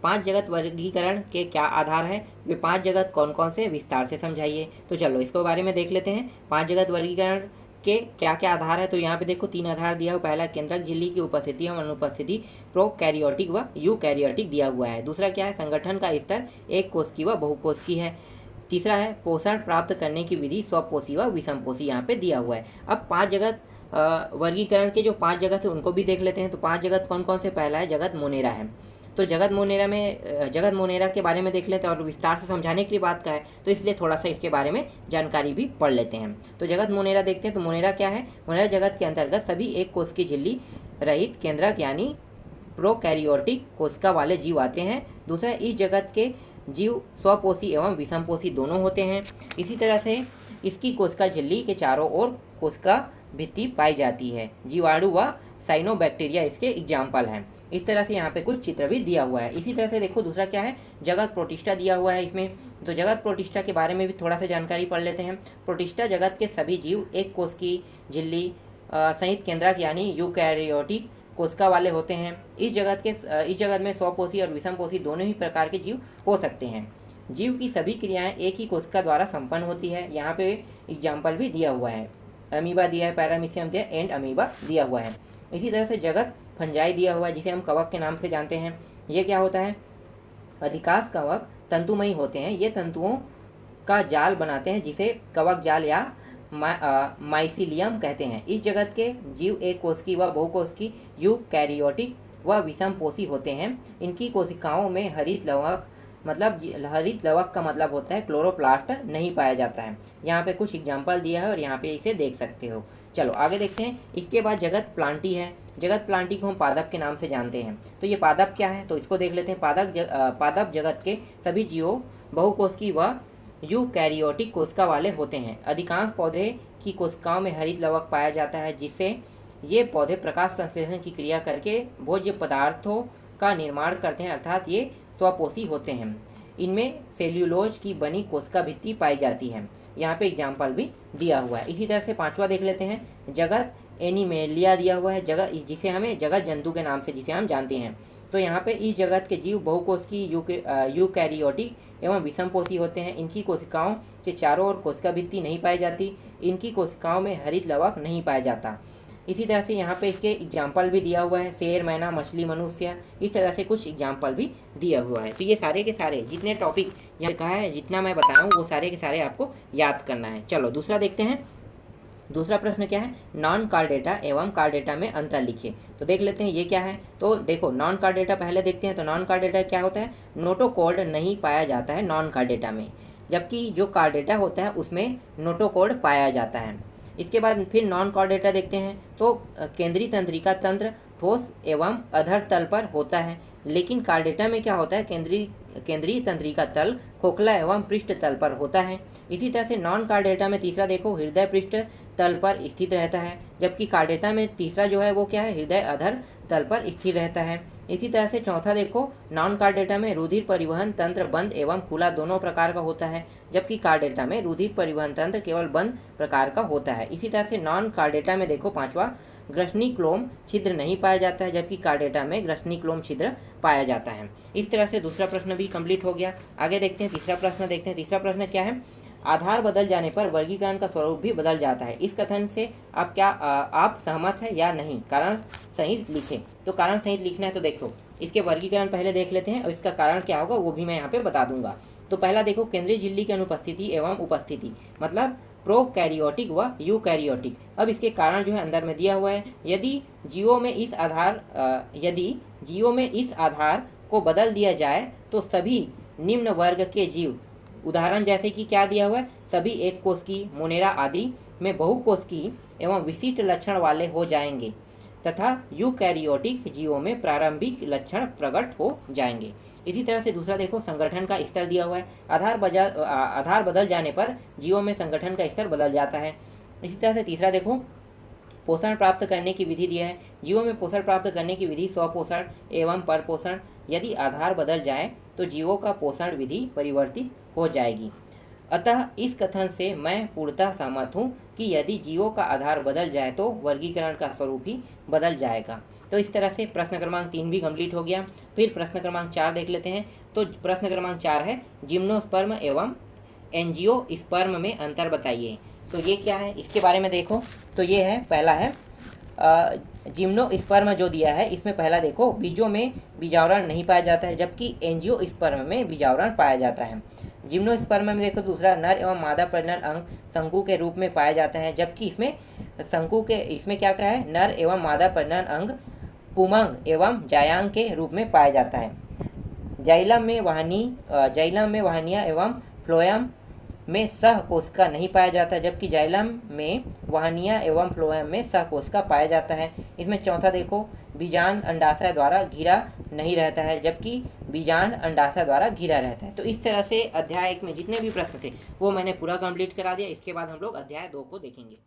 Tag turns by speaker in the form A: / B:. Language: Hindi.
A: पांच जगत वर्गीकरण के क्या आधार है, वे पांच जगत कौन कौन से, विस्तार से समझाइए। तो चलो इसके बारे में देख लेते हैं। पांच जगत वर्गीकरण के क्या क्या आधार है। तो यहाँ पे देखो तीन आधार दिया हुआ। पहला केंद्रक झिल्ली की उपस्थिति एवं अनुपस्थिति प्रोकैरियोटिक व यूकैरियोटिक दिया हुआ है। दूसरा क्या है, संगठन का स्तर एक कोश की व बहुकोश की है। तीसरा है पोषण प्राप्त करने की विधि स्वपोषी व विषमपोषी, यहाँ पे दिया हुआ है। अब पांच जगत वर्गीकरण के जो पांच जगत है उनको भी देख लेते हैं। तो पांच जगत कौन कौन से। पहला है जगत मोनेरा है। तो जगत मोनेरा के बारे में देख लेते हैं, और विस्तार से समझाने के लिए बात का है तो इसलिए थोड़ा सा इसके बारे में जानकारी भी पढ़ लेते हैं। तो जगत मोनेरा देखते हैं। तो मोनेरा क्या है, मोनेरा जगत के अंतर्गत सभी एक कोश की झिल्ली रहित केंद्रक यानी प्रोकैरियोटिक कोशिका वाले जीव आते हैं। दूसरा, इस जगत के जीव स्वपोषी एवं विषमपोषी दोनों होते हैं। इसी तरह से इसकी कोशिका झिल्ली के चारों ओर कोशिका भित्ति पाई जाती है। जीवाणु व साइनोबैक्टीरिया इसके एग्जाम्पल हैं। इस तरह से यहाँ पे कुछ चित्र भी दिया हुआ है। इसी तरह से देखो दूसरा क्या है, जगत प्रोटिस्टा दिया हुआ है इसमें। तो जगत प्रोटिस्टा के बारे में भी थोड़ा सा जानकारी पढ़ लेते हैं। प्रोटिस्टा जगत के सभी जीव एक कोश की झिल्ली सहित केंद्रक यानी यूकैरियोटिक कोशिका वाले होते हैं। इस जगत में स्वपोषी और विषमपोषी दोनों ही प्रकार के जीव हो सकते हैं। जीव की सभी क्रियाएं एक ही कोशिका द्वारा संपन्न होती है। यहाँ पे एग्जाम्पल भी दिया हुआ है। अमीबा दिया है, पैरामीशियम दिया है, एंड अमीबा दिया हुआ है। इसी तरह से जगत फंजाई दिया हुआ है, जिसे हम कवक के नाम से जानते हैं। ये क्या होता है, अधिकांश कवक तंतुमयी होते हैं। ये तंतुओं का जाल बनाते हैं जिसे कवक जाल या माइसिलियम कहते हैं। इस जगत के जीव एक कोशिकी व बहुकोशिकी यूकैरियोटिक व विषमपोषी होते हैं। इनकी कोशिकाओं में हरित लवक का मतलब होता है क्लोरोप्लास्ट नहीं पाया जाता है। यहाँ पे कुछ एग्जाम्पल दिया है और यहाँ पे इसे देख सकते हो। चलो आगे देखते हैं। इसके बाद जगत प्लांटी है। जगत प्लांटी को हम पादप के नाम से जानते हैं। तो ये पादप क्या है, तो इसको देख लेते हैं। पादप जगत के सभी जीवों बहुकोशिकी व यूकैरियोटिक कोशिका वाले होते हैं। अधिकांश पौधे की कोशिकाओं में हरित लवक पाया जाता है, जिससे ये पौधे प्रकाश संश्लेषण की क्रिया करके भोज्य पदार्थों का निर्माण करते हैं, अर्थात ये स्वपोषी होते हैं। इनमें सेल्यूलोज की बनी कोशिका भित्ति पाई जाती है। यहाँ पे एग्जाम्पल भी दिया हुआ है। इसी तरह से पांचवा देख लेते हैं। जगत एनिमेलिया दिया हुआ है, जिसे हमें जगत जंतु के नाम से जिसे हम जानते हैं। तो यहाँ पे इस जगत के जीव बहुकोशिकी यूकैरियोटिक एवं विषमपोषी होते हैं। इनकी कोशिकाओं के चारों ओर कोशिका भित्ति नहीं पाई जाती। इनकी कोशिकाओं में हरित लवक नहीं पाया जाता। इसी तरह से यहाँ पे इसके एग्जाम्पल भी दिया हुआ है, शेर, मैना, मछली, मनुष्य। इस तरह से कुछ एग्जाम्पल भी दिया हुआ है। तो ये सारे के सारे जितने टॉपिक यहाँ कहा है, जितना मैं बता रहा हूँ वो सारे के सारे आपको याद करना है। चलो दूसरा देखते हैं। दूसरा प्रश्न क्या है, नॉन कार्डेटा एवं कार्डेटा में अंतर लिखिए। तो देख लेते हैं ये क्या है। तो देखो नॉन कार्डेटा पहले देखते हैं। तो नॉन कार्डेटा क्या होता है, नोटोकॉर्ड नहीं पाया जाता है नॉन कार्डेटा में, जबकि जो कार्डेटा होता है उसमें नोटोकॉर्ड पाया जाता है। इसके बाद फिर नॉन कार्डेटा देखते हैं। तो केंद्रीय तंत्रिका तंत्र ठोस एवं अधर तल पर होता है, लेकिन कार्डेटा में क्या होता है, केंद्रीय तंत्रिका तल खोखला एवं पृष्ठ तल पर होता है। इसी तरह से नॉन कार्डेटा में तीसरा देखो, हृदय पृष्ठ तल पर स्थित रहता है, जबकि कार्डेटा में तीसरा जो है वो क्या है, हृदय अधर तल पर स्थित रहता है। इसी तरह से चौथा देखो, नॉन कार्डेटा में रुधिर परिवहन तंत्र बंद एवं खुला दोनों प्रकार का होता है, जबकि कार्डेटा में रुधिर परिवहन तंत्र केवल बंद प्रकार का होता है। इसी तरह से नॉन कार्डेटा में देखो पांचवा, ग्रसनिक्लोम छिद्र नहीं पाया जाता है, जबकि कार्डेटा में ग्रसनिक्लोम छिद्र पाया जाता है। इस तरह से दूसरा प्रश्न भी कंप्लीट हो गया। आगे देखते हैं तीसरा प्रश्न देखते हैं। तीसरा प्रश्न क्या है, आधार बदल जाने पर वर्गीकरण का स्वरूप भी बदल जाता है। इस कथन से आप सहमत है या नहीं, कारण सहित लिखें। तो कारण सहित लिखना है। तो देखो इसके वर्गीकरण पहले देख लेते हैं और इसका कारण क्या होगा वो भी मैं यहाँ पे बता दूंगा। तो पहला देखो, केंद्रीय झिल्ली की अनुपस्थिति एवं उपस्थिति, मतलब प्रोकैरियोटिक व यूकैरियोटिक। अब इसके कारण जो है अंदर में दिया हुआ है। यदि जीवों में इस आधार को बदल दिया जाए तो सभी निम्न वर्ग के जीव, उदाहरण जैसे कि क्या दिया हुआ है, सभी एक कोश की, मोनेरा आदि में बहुकोश की एवं विशिष्ट लक्षण वाले हो जाएंगे, तथा यूकैरियोटिक जीवों में प्रारंभिक लक्षण प्रकट हो जाएंगे। इसी तरह से दूसरा देखो, संगठन का स्तर दिया हुआ है। आधार बदल जाने पर जीवों में संगठन का स्तर बदल जाता है। इसी तरह से तीसरा देखो, पोषण प्राप्त करने की विधि दिया है। जीवों में पोषण प्राप्त करने की विधि स्वपोषण एवं परपोषण। यदि आधार बदल जाए तो जीवों का पोषण विधि परिवर्तित हो जाएगी। अतः इस कथन से मैं पूर्णतः सहमत हूँ कि यदि जीवों का आधार बदल जाए तो वर्गीकरण का स्वरूप ही बदल जाएगा। तो इस तरह से प्रश्न क्रमांक 3 भी कंप्लीट हो गया। फिर प्रश्न क्रमांक 4 देख लेते हैं। तो प्रश्न क्रमांक 4 है जिम्नोस्पर्म एवं एंजियोस्पर्म में अंतर बताइए। तो ये क्या है, इसके बारे में देखो। तो ये है, पहला है जिम्नोस्पर्म जो दिया है, इसमें पहला देखो बीजों में बीजावरण नहीं पाया जाता है, जबकि एंजियोस्पर्म में बीजावरण पाया जाता है। जिम्नोस्पर्म में देखो दूसरा, नर एवं मादा प्रजनन अंग शंकु के रूप में पाए जाते हैं, जबकि इसमें क्या क्या है, नर एवं मादा प्रजनन अंग पुमंग एवं जायांग के रूप में पाया जाता है। जाइलम में वाहनिया एवं फ्लोएम में सह कोशिका नहीं पाया जाता, जबकि जाइलम में वाहनिया एवं फ्लोएम में सह कोशिका पाया जाता है। इसमें चौथा देखो, बीजांड अंडाशय द्वारा घिरा नहीं रहता है, जबकि बीजांड अंडाशय द्वारा घिरा रहता है। तो इस तरह से अध्याय 1 में जितने भी प्रश्न थे वो मैंने पूरा कंप्लीट करा दिया। इसके बाद हम लोग अध्याय 2 को देखेंगे।